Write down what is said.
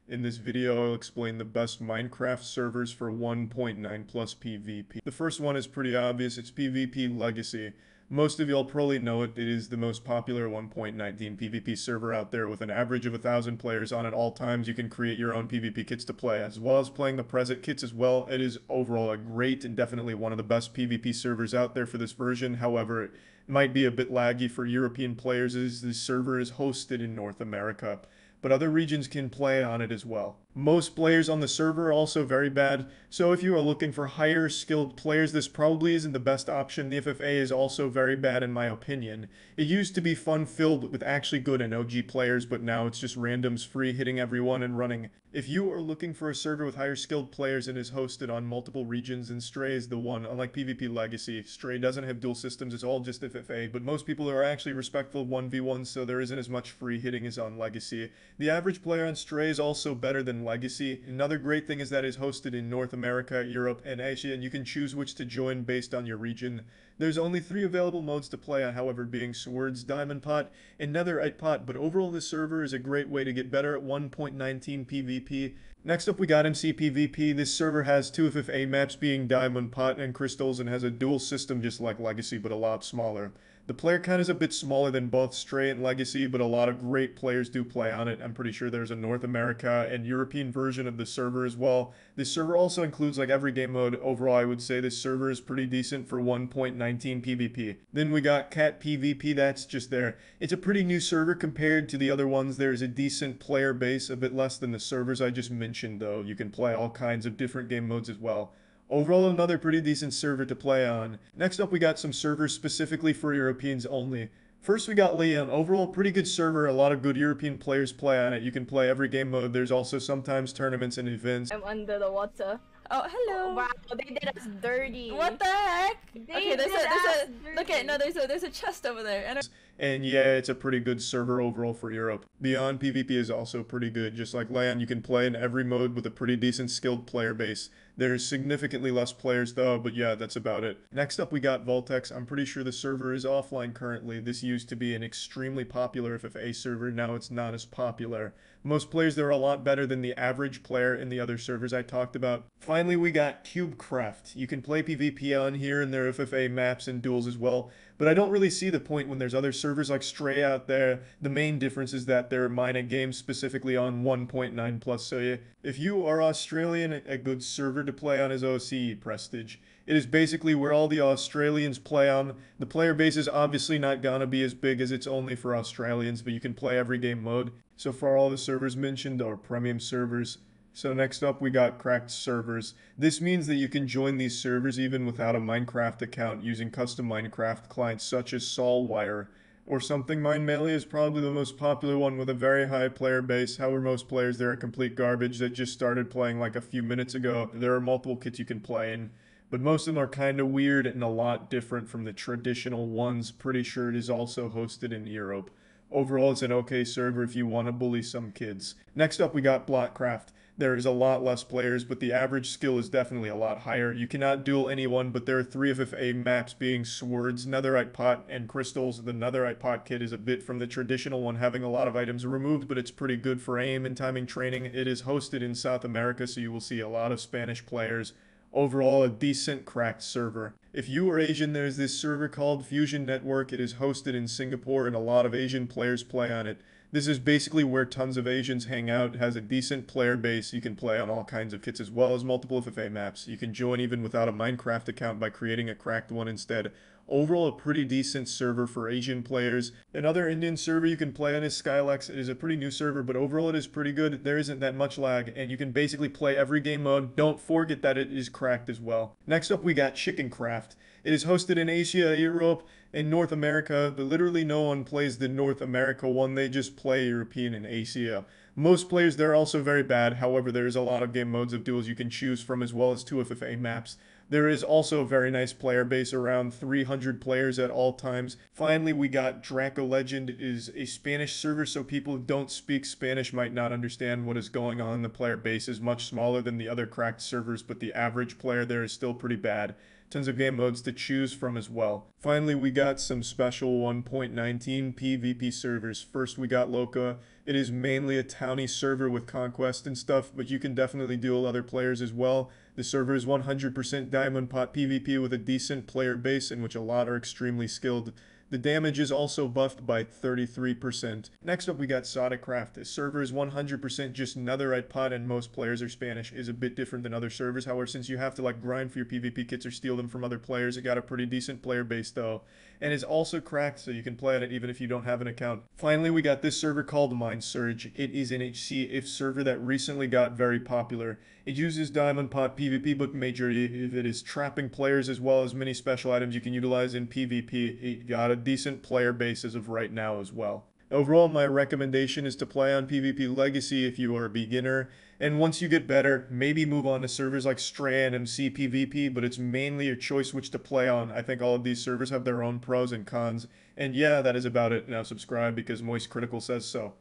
In this video, I'll explain the best Minecraft servers for 1.9 plus PvP. The first one is pretty obvious, it's PvP Legacy. Most of y'all probably know it. It is the most popular 1.19 PvP server out there with an average of 1,000 players on at all times. You can create your own PvP kits to play, as well as playing the Preset kits as well. It is overall a great and definitely one of the best PvP servers out there for this version. However, it might be a bit laggy for European players as this server is hosted in North America, but other regions can play on it as well. Most players on the server are also very bad, so if you are looking for higher skilled players, this probably isn't the best option. The FFA is also very bad in my opinion. It used to be fun-filled with actually good and OG players, but now it's just randoms free hitting everyone and running. If you are looking for a server with higher skilled players and is hosted on multiple regions, then Stray is the one. Unlike PvP Legacy, Stray doesn't have dual systems, it's all just FFA, but most people are actually respectful 1v1, so there isn't as much free hitting as on Legacy. The average player on Stray is also better than Legacy. Another great thing is that it's hosted in North America, Europe, and Asia, and you can choose which to join based on your region. There's only 3 available modes to play on, however, being Swords, Diamond Pot, and Netherite Pot, but overall this server is a great way to get better at 1.19 PvP. Next up we got MCPvP. This server has 2 FFA maps being Diamond Pot and Crystals and has a dual system just like Legacy but a lot smaller. The player count is a bit smaller than both Stray and Legacy, but a lot of great players do play on it. I'm pretty sure there's a North America and European version of the server as well. This server also includes like every game mode. Overall, I would say this server is pretty decent for 1.19 PvP. Then we got catpvp, that's just there. It's a pretty new server compared to the other ones. There is a decent player base, a bit less than the servers I just mentioned though. You can play all kinds of different game modes as well. Overall, another pretty decent server to play on. Next up, we got some servers specifically for Europeans only. First, we got Leon. Overall, pretty good server. A lot of good European players play on it. You can play every game mode. There's also sometimes tournaments and events. I'm under the water. Oh, hello. Wow, they did us dirty. What the heck? They there's a look at dirty. there's a chest over there. And yeah, it's a pretty good server overall for Europe. Beyond PvP is also pretty good. Just like Leon, you can play in every mode with a pretty decent skilled player base. There's significantly less players though, but yeah, that's about it. Next up we got Voltex. I'm pretty sure the server is offline currently. This used to be an extremely popular FFA server, now it's not as popular. Most players there are a lot better than the average player in the other servers I talked about. Finally, we got chickencraft. You can play PvP on here and there are FFA maps and duels as well, but I don't really see the point when there's other servers like Stray out there. The main difference is that they're mining games specifically on 1.9 plus, so yeah, if you are Australian, a good server to play on is OC Prestige. It is basically where all the Australians play on. The player base is obviously not gonna be as big as it's only for Australians, but you can play every game mode. So far all the servers mentioned are premium servers. So next up we got cracked servers. This means that you can join these servers even without a Minecraft account using custom Minecraft clients such as SolWire or something. MineMail is probably the most popular one with a very high player base. However, most players there are complete garbage that just started playing like a few minutes ago. There are multiple kits you can play in, but most of them are kind of weird and a lot different from the traditional ones. Pretty sure it is also hosted in Europe. Overall, it's an okay server if you want to bully some kids. Next up, we got Blockcraft. There is a lot less players, but the average skill is definitely a lot higher. You cannot duel anyone, but there are 3 FFA maps being Swords, Netherite Pot, and Crystals. The Netherite Pot kit is a bit from the traditional one, having a lot of items removed, but it's pretty good for aim and timing training. It is hosted in South America, so you will see a lot of Spanish players. Overall, a decent cracked server. If you are Asian, there's this server called Fusion Network. It is hosted in Singapore and a lot of Asian players play on it. This is basically where tons of Asians hang out. It has a decent player base. You can play on all kinds of kits as well as multiple FFA maps. You can join even without a Minecraft account by creating a cracked one instead. Overall, a pretty decent server for Asian players. Another Indian server you can play on is Skylex. It is a pretty new server, but overall it is pretty good. There isn't that much lag, and you can basically play every game mode. Don't forget that it is cracked as well. Next up, we got Chickencraft. It is hosted in Asia, Europe, and North America, but literally no one plays the North America one. They just play European and Asia. Most players there are also very bad. However, there is a lot of game modes of duels you can choose from as well as 2 FFA maps. There is also a very nice player base, around 300 players at all times. Finally, we got Draco Legend. It is a Spanish server, so people who don't speak Spanish might not understand what is going on. The player base is much smaller than the other cracked servers, but the average player there is still pretty bad. tons of game modes to choose from as well. Finally, we got some special 1.19 PvP servers. First, we got Loca. It is mainly a townie server with conquest and stuff, but you can definitely duel other players as well. The server is 100% diamond pot PvP with a decent player base in which a lot are extremely skilled. The damage is also buffed by 33%. Next up we got Sodacraft. This server is 100% just netherite pot and most players are Spanish. Is a bit different than other servers. However, since you have to like grind for your PvP kits or steal them from other players, it got a pretty decent player base though. And is also cracked so you can play on it even if you don't have an account. Finally, we got this server called MindSurge. It is an HC-if server that recently got very popular. It uses diamond pot PvP, but majority of it is trapping players as well as many special items you can utilize in PvP. It got a decent player base as of right now as well. Overall, my recommendation is to play on PvP Legacy if you are a beginner, and once you get better, maybe move on to servers like Stray and mcpvp, but it's mainly your choice which to play on. I think all of these servers have their own pros and cons, and yeah, that is about it. Now subscribe because Moist Critical says so.